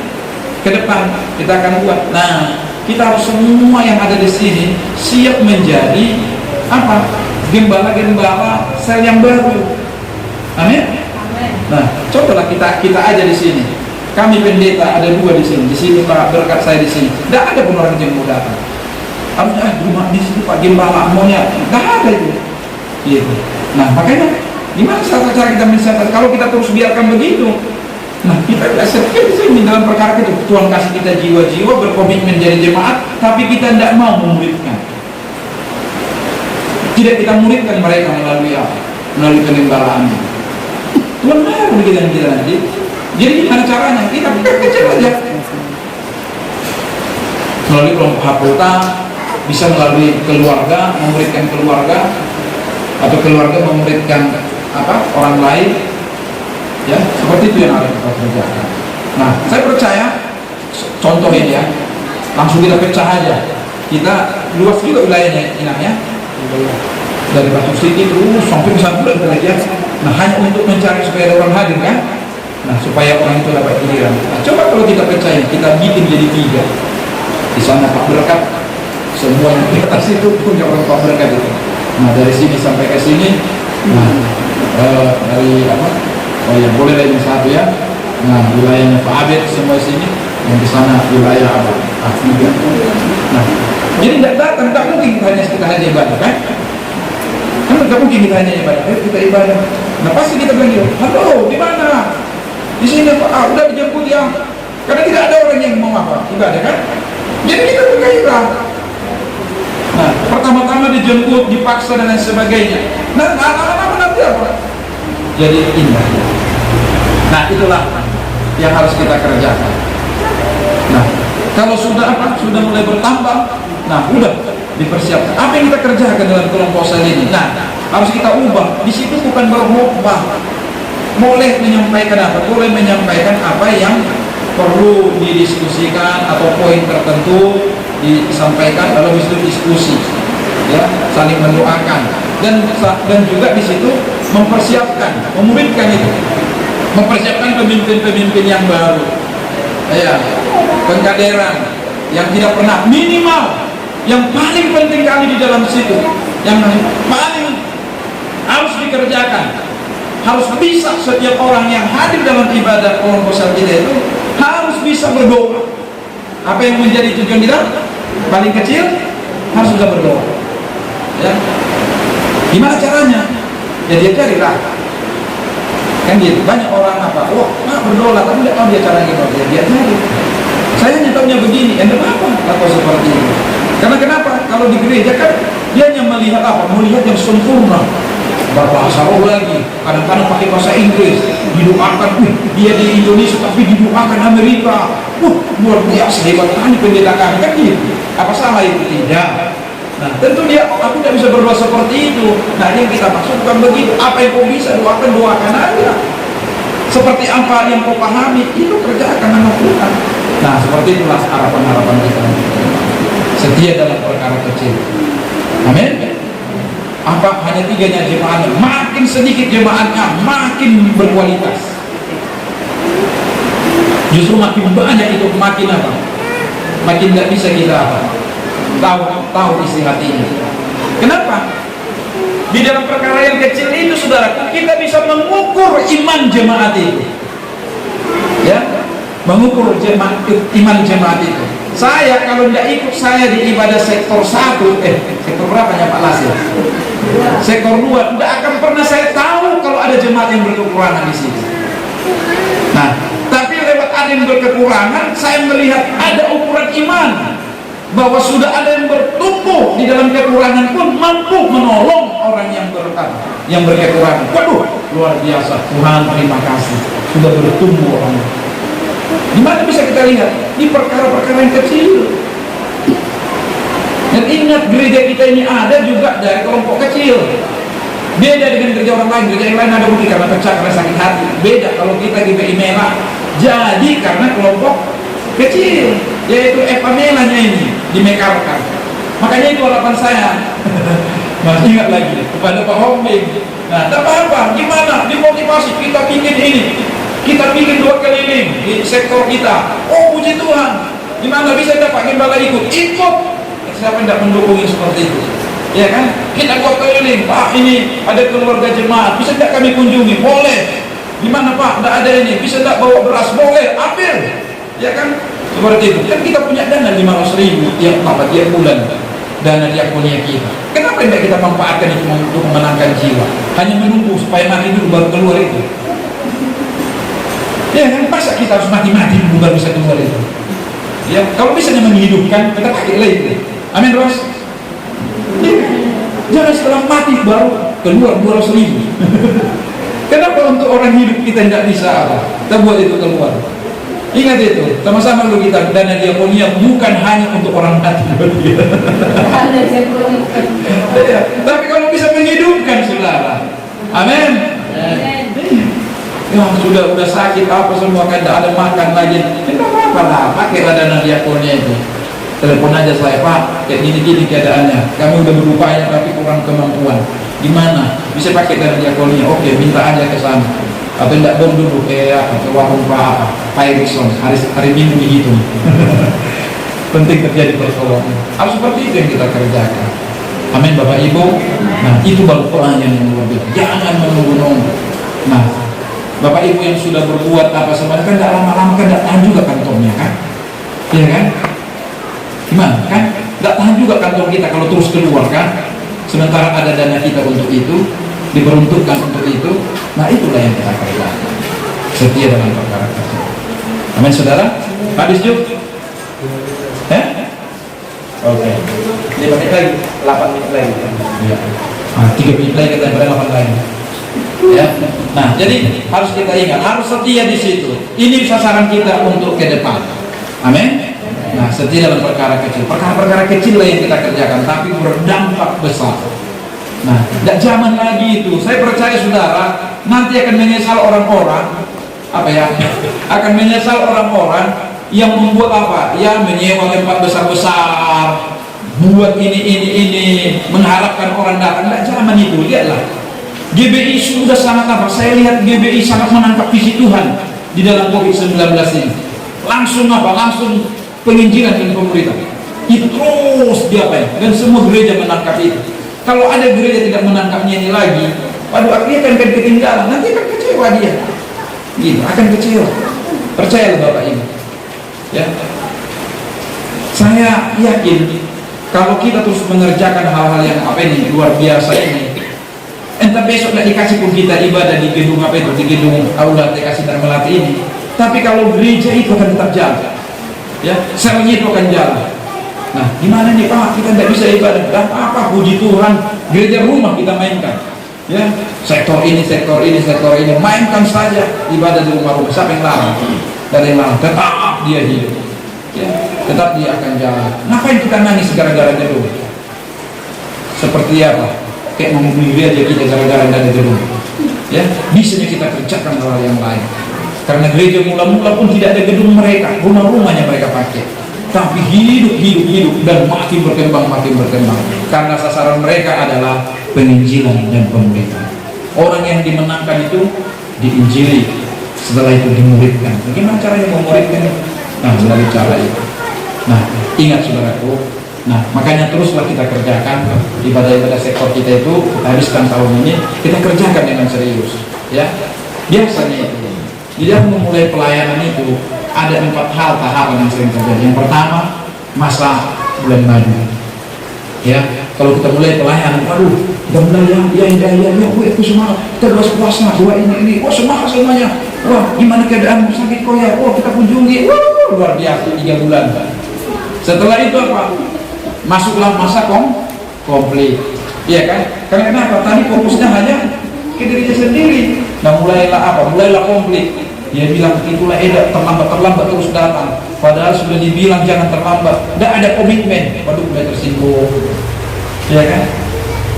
[SPEAKER 1] Ke depan kita akan buat. Nah, kita harus semua yang ada di sini siap menjadi apa? Gembala-gembala sel yang baru. Amin. Nah, cobalah kita aja di sini. Kami pendeta ada 2 di sini. Di sini Pak berkat saya di sini. Tidak ada pun orang yang mau datang. Harusnya rumah di sini Pak Gembala maunya. Tidak ada itu. Gitu. Nah, makanya gimana cara kita mensiasati kalau kita terus biarkan begitu? Nah, kita seperti ini dalam perkara itu Tuhan kasih kita jiwa-jiwa berkomitmen jadi jemaat, tapi kita tidak mau memuridkan. Tidak kita muridkan mereka melalui apa? Melalui penembalaan. Tuhan marah begitu kita nanti. Jadi gimana caranya? Kita kecil aja. Melalui kelompok hafalta, bisa melalui keluarga, memuridkan keluarga, atau keluarga memuridkan orang lain. Ya, seperti itu yang harus kita kerjakan. Nah, saya percaya contoh ini ya, langsung kita pecah aja. Kita luas juga wilayahnya inangnya, dari Batu City terus sampai ke Santura ya. Nah, hanya untuk mencari supaya ada orang hadir kan. Nah, supaya orang itu dapat giliran. Nah, coba kalau kita percaya, kita bikin jadi 3. Di sana Pak Berkat, semua yang di atas itu punya orang Pak Berkat itu. Nah, dari sini sampai ke sini, nah, dari oh ya, boleh lagi satu ya. Nah, wilayahnya Pak Abed semua sini, yang di sana wilayah A3. Nah, jadi tak mungkin kita hanya ibadah kan? Kan tidak mungkin kita hanya ibadah. Kita ibadah. Nah, pasti kita bilang gitu. Halo, di mana? Di sini Pak. Udah dijemput ya. Karena tidak ada orang yang mau ibadah kan? Jadi kita bergairah. Nah, pertama-tama dijemput, dipaksa dan lain sebagainya. Nah, lama-lama nanti apa? Jadi indah. Nah, itulah yang harus kita kerjakan. Nah, kalau sudah sudah mulai bertambah, nah udah dipersiapkan. Apa yang kita kerjakan dalam kelompok sel ini? Nah, harus kita ubah. Di situ bukan berkhotbah. Boleh menyampaikan apa? Boleh menyampaikan apa yang perlu didiskusikan atau poin tertentu disampaikan dalam itu diskusi. Ya, saling mendoakan dan juga di situ mempersiapkan, memuridkan itu. Mempersiapkan pemimpin-pemimpin yang baru, ya, pengkaderan yang tidak pernah, minimal yang paling penting kali di dalam situ, yang paling harus dikerjakan, harus bisa setiap orang yang hadir dalam ibadah kelompok sel kita itu harus bisa berdoa. Apa yang menjadi tujuan kita? Paling kecil harus bisa berdoa. Ya, gimana caranya? Ya dia carilah. Kan gitu, banyak orang berdoa tapi tidak tahu dia cara gimana, dia cari. Saya hanya tahunya begini, tidak apa seperti ini. Karena kenapa? Kalau di gereja kan dia hanya melihat melihat yang sempurna, berbahasa roh lagi, kadang-kadang pakai bahasa Inggris, didoakan, dia di Indonesia tapi didoakan Amerika, luar biasa hebat kali pendeta kami kan gitu. Apa salah itu? Tidak. Nah, tentu aku tidak bisa berdoa seperti itu. Nah, yang kita maksud bukan begitu. Apa yang kau bisa doakan aja. Seperti apa yang kau pahami, itu kerjakan dengan Tuhan. Nah, seperti itulah harapan-harapan kita. Setia dalam perkara kecil. Amin. Apa hanya 3-nya jemaatnya? Makin sedikit jemaatnya, makin berkualitas. Justru makin banyak itu makin makin tidak bisa kita tahu isi hatinya. Kenapa? Di dalam perkara yang kecil itu, saudara, kita bisa mengukur iman jemaat itu. Ya, mengukur iman jemaat itu. Saya kalau tidak ikut saya di ibadah sektor 1, sektor berapanya Pak Las ya? Sektor 2, tidak akan pernah saya tahu kalau ada jemaat yang berkekurangan di sini. Nah, tapi lewat ada yang berkekurangan, saya melihat ada ukuran iman. Bahwa sudah ada yang bertumbuh di dalam kekurangan pun mampu menolong orang yang berkekurangan. Waduh, luar biasa. Tuhan terima kasih sudah bertumbuh orang. Di mana bisa kita lihat? Di perkara-perkara yang kecil. Dan ingat, gereja kita ini ada juga dari kelompok kecil. Beda dengan gereja orang lain. Gereja yang lain ada mungkin karena pecah, karena sakit hati. Beda kalau kita GBI Merah. Jadi karena kelompok kecil, yaitu Epamelanya ini dimekarkan. Makanya itu harapan saya. Masih ingat lagi kepada Pak Hombing. Nah, tak apa-apa, gimana dimotivasi kita bikin ini, kita bikin 2 keliling di sektor kita. Oh, puji Tuhan, gimana bisa dapat gembala ikut? Siapa yang tidak mendukung seperti itu? Ya kan? Kita 2 keliling, Pak, ini ada keluarga jemaat, bisa tidak kami kunjungi? Boleh. Gimana Pak? Tidak ada ini, bisa tidak bawa beras? Boleh, ambil. Ya kan? Seperti itu. Kan kita punya dana 500.000 tiap bulan, dana diakonia kita. Kenapa tidak kita manfaatkan itu untuk memenangkan jiwa? Hanya menunggu supaya mati dulu baru keluar itu. Ya kan? Masa kita harus mati-mati dulu baru bisa keluar itu? Ya, kalau bisa menghidupkan, kita pakai lagi. Amin, Ros. Ya. Jangan setelah mati baru keluar 200.000. Kenapa untuk orang hidup kita tidak bisa apa? Kita buat itu keluar. Ingat itu, sama-sama dulu kita, dana diakonia bukan hanya untuk orang mati. Ya, tapi kalau bisa menghidupkan saudara, amin. Ya sudah sakit apa semua, kan tidak ada makan lagi, tidak apa-apa lah, pakailah dana diakonia itu. Telepon aja saya, Pak, kayak gini-gini keadaannya, kami udah berupaya tapi kurang kemampuan. Gimana? Bisa pakai dana diakonia? Oke, minta aja ke sana. Atau tidak bom dulu ke warung Pak Erikson, hari Minggu dihitung. Penting terjadi pertolongan. Harus seperti itu yang kita kerjakan. Amin Bapak Ibu. Nah, itu baru pelayanan yang luar biasa. Jangan menunggu-nunggu. Nah, Bapak Ibu yang sudah berbuat apa semuanya kan tidak lama-lama kan tidak tahan juga kantongnya kan? Iya kan? Gimana kan? Tidak tahan juga kantong kita kalau terus keluar kan? Sementara ada dana kita untuk itu, diperuntukkan untuk itu. Nah, itulah yang kita kerjakan. Setia dalam perkara kecil. Amin saudara? Habis juga? Oke. 5 menit lagi, 8 menit lagi. Ya. 3 menit lagi kita pada 8 lagi. Ya. Nah, jadi harus kita ingat, harus setia di situ. Ini sasaran kita untuk ke depan. Amin. Nah, setia dalam perkara kecil. Perkara-perkara kecil lah yang kita kerjakan, tapi berdampak besar. Nah, tidak zaman lagi itu. Saya percaya saudara, nanti akan menyesal orang-orang, akan menyesal orang-orang yang membuat apa? Ya, menyewa tempat besar-besar, buat ini, mengharapkan orang datang. Tidak zaman itu. Lihatlah, GBI sudah sangat apa? Saya lihat GBI sangat menangkap visi Tuhan di dalam COVID-19 ini. Langsung Langsung penginjilan dari pemerintah. Itu terus diapain? Dan semua gereja menangkap itu. Kalau ada gereja tidak menangkapnya ini lagi, waduh, akhirnya akan ketinggalan. Nanti akan kecewa dia. Gitu, akan kecewa. Percayalah Bapak Ibu. Ya. Saya yakin kalau kita terus mengerjakan hal-hal yang luar biasa ini, entah besok tidak dikasih pun kita ibadah di gedung di gedung Aula TKC Dharma Melati ini. Tapi kalau gereja itu akan tetap jalan. Ya, selnya itu akan jalan. Nah, gimana nih Pak? Kita tidak bisa ibadah. Dan apa? Puji Tuhan, gereja rumah kita mainkan. Ya, sektor ini, mainkan saja ibadah di rumah-rumah. Siapa yang larang? Dan yang larang tetap dia hidup. Ya, tetap dia akan jalan. Ngapain kita nangis gara-gara gedung? Seperti apa? Kayak membunuh aja kita gara-gara ada gedung. Ya, bisanya kita kerjakan hal yang lain. Karena gereja mula-mula pun tidak ada gedung mereka, rumah-rumahnya mereka pakai. Tapi hidup dan makin berkembang. Karena sasaran mereka adalah penginjilan dan pemuritan. Orang yang dimenangkan itu diinjili, setelah itu dimuridkan. Bagaimana caranya memuridkan? Nah, melalui cara itu. Nah, ingat saudaraku. Nah, makanya teruslah kita kerjakan ibadah-ibadah sektor kita itu, kita habiskan tahun ini, kita kerjakan dengan serius. Ya, biasanya itu. Di dalam memulai pelayanan itu ada 4 hal tahapan yang sering terjadi. Yang pertama, masa bulan madu. Ya, kalau kita mulai pelayanan, kita mulai aku semangat, kita puasa, ini, semangat semuanya. Wah, gimana keadaan sakit kok ya? Kita kunjungi, luar biasa 3 bulan. Setelah itu apa? Masuklah masa komplit. Iya kan? Karena kenapa? Tadi fokusnya hanya ke dirinya sendiri. Nah, mulailah komplit. Dia bilang itulah terlambat terus datang. Padahal sudah dibilang jangan terlambat. Tidak ada komitmen. Waduh, mulai tersinggung. Ya kan?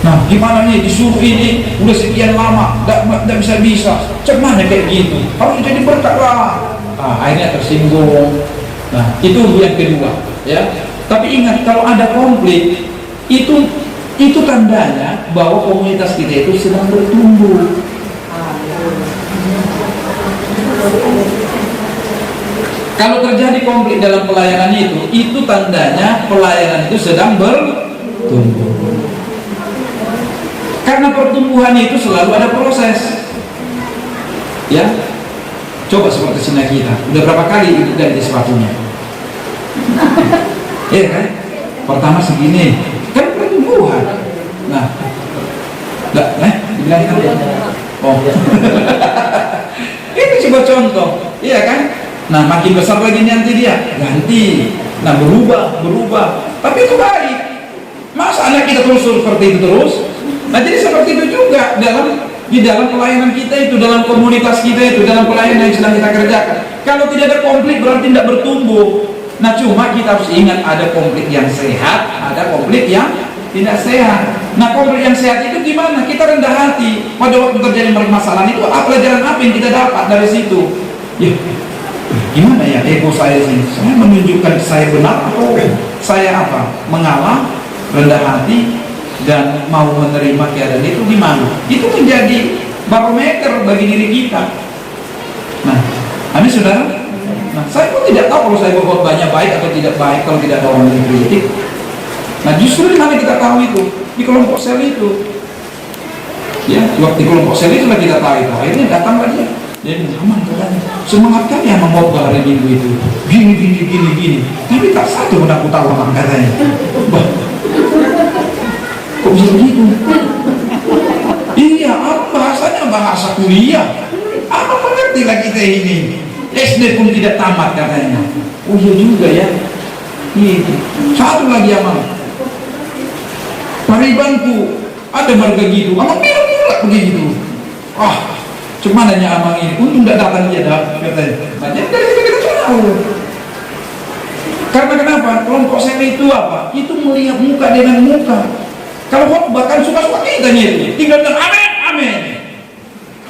[SPEAKER 1] Nah, gimana nih disuruh ini udah sekian lama, tidak bisa. Cuman kayak gitu. Harus jadi berkat lah. Akhirnya tersinggung. Nah, itu yang kedua. Ya. Tapi ingat, kalau ada konflik, itu tandanya bahwa komunitas kita itu sedang bertumbuh. Kalau terjadi konflik dalam pelayanan itu tandanya pelayanan itu sedang bertumbuh. Karena pertumbuhan itu selalu ada proses. Ya, coba seperti Cina kita, udah berapa kali ibu ganti sepatunya? Iya kan? Pertama segini, kan pertumbuhan. Nah, dibilang itu ya? Oh, ini coba contoh, iya kan? Nah, makin besar lagi nanti dia ganti. Nah, berubah. Tapi itu baik. Masa anak kita terus seperti itu terus? Nah, jadi seperti itu juga di dalam pelayanan kita itu, dalam komunitas kita itu, dalam pelayanan yang sedang kita kerjakan. Kalau tidak ada konflik berarti tidak bertumbuh. Nah, cuma kita harus ingat ada konflik yang sehat, ada konflik yang tidak sehat. Nah, konflik yang sehat itu gimana? Kita rendah hati. Pada waktu terjadi permasalahan itu, pelajaran apa yang kita dapat dari situ? Ya, gimana ya ego saya sini? Saya menunjukkan saya benar atau saya apa? Mengalah, rendah hati, dan mau menerima keadaan itu gimana? Itu menjadi barometer bagi diri kita. Nah, amin saudara. Nah, saya pun tidak tahu kalau saya berbuat banyak baik atau tidak baik kalau tidak ada orang yang kritik. Nah, justru di mana kita tahu itu? Di kelompok sel itu. Ya, waktu di kelompok sel itu lah kita tahu itu. Akhirnya datang lagi. Dia bilang, katanya, semangat kami yang membawa hari minggu itu. Gini. Tapi tak satu pun aku tahu orang katanya. Bah, kok bisa begitu? Iya, apa bahasanya? Bahasa kuliah. Apa mengerti lah kita ini? SD pun tidak tamat katanya. Oh iya juga ya. Gitu. Satu lagi amal. Paribanku ada marga gitu. Amang bilang pula begitu. Cuma nanya amang ini. Untung tidak datang dia dah. Katanya. Nah, jadi dari itu kita tahu. Karena kenapa? Kelompok saya itu apa? Itu melihat muka dengan muka. Kalau bahkan suka-suka kita nih, tinggal bilang amin.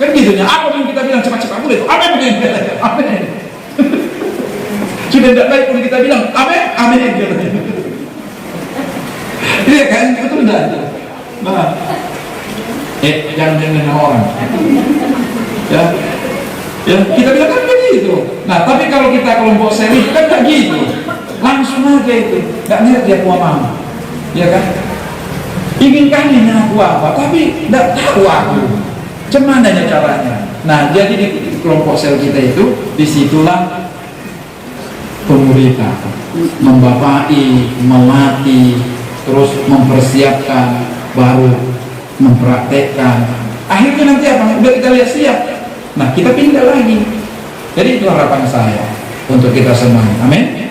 [SPEAKER 1] Kan gitu ya, apa yang kita bilang cepat-cepat boleh itu amin. Sudah tidak baik pun kita bilang amin. Iya kan, itu enggak. Nah, jangan dengan orang. Ya, kita bilang kan begitu. Nah, tapi kalau kita kelompok seri kan enggak gitu. Langsung aja itu, enggak lihat dia mama. Ya kan? Ingin kami ngaku apa, tapi enggak tahu aku. Cuman ada caranya. Nah, jadi di kelompok sel kita itu, disitulah pemerintah membapai, melatih, terus mempersiapkan, baru mempraktekkan. Akhirnya nanti apa? Udah kita lihat siap. Nah, kita pindah lagi. Jadi itu harapan saya untuk kita semua. Amin.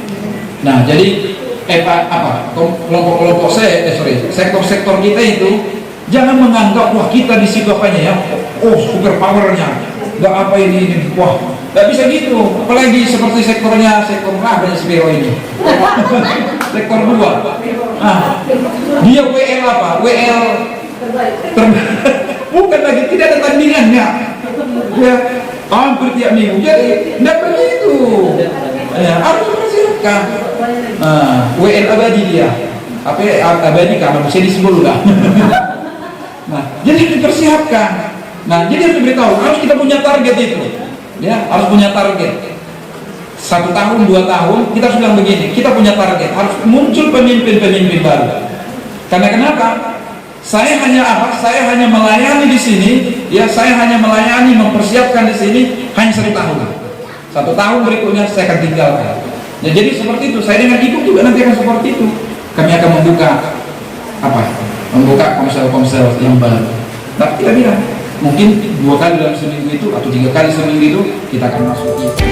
[SPEAKER 1] Nah, jadi kelompok-kelompok sektor-sektor kita itu jangan menganggap wah kita di situ apanya ya, super powernya, nggak apa ini, wah nggak bisa gitu. Apalagi seperti sektor banyak Spiro ini, sektor 2. Nah, dia WL apa? WL bukan lagi, tidak ada tandingannya. Ya, hampir tiap minggu. Jadi nggak begitu. Ya, harus dipersiapkan. WL abadi dia. Apa abadi kan? Bisa disebut lah. Nah, jadi dipersiapkan. Nah, jadi harus diberitahu, harus kita punya target itu. Ya, harus punya target. 1 tahun, 2 tahun, kita harus bilang begini, kita punya target, harus muncul pemimpin-pemimpin baru. Karena kenapa? Saya hanya melayani di sini, ya, saya hanya melayani, mempersiapkan di sini hanya 1 tahun. 1 tahun berikutnya saya akan tinggalkan. Ya, jadi seperti itu. Saya dengan ikut juga nanti akan seperti itu. Kami akan membuka komsel-komsel yang baru. Tapi kita bilang mungkin 2 kali dalam seminggu itu atau 3 kali seminggu itu kita akan masuk itu.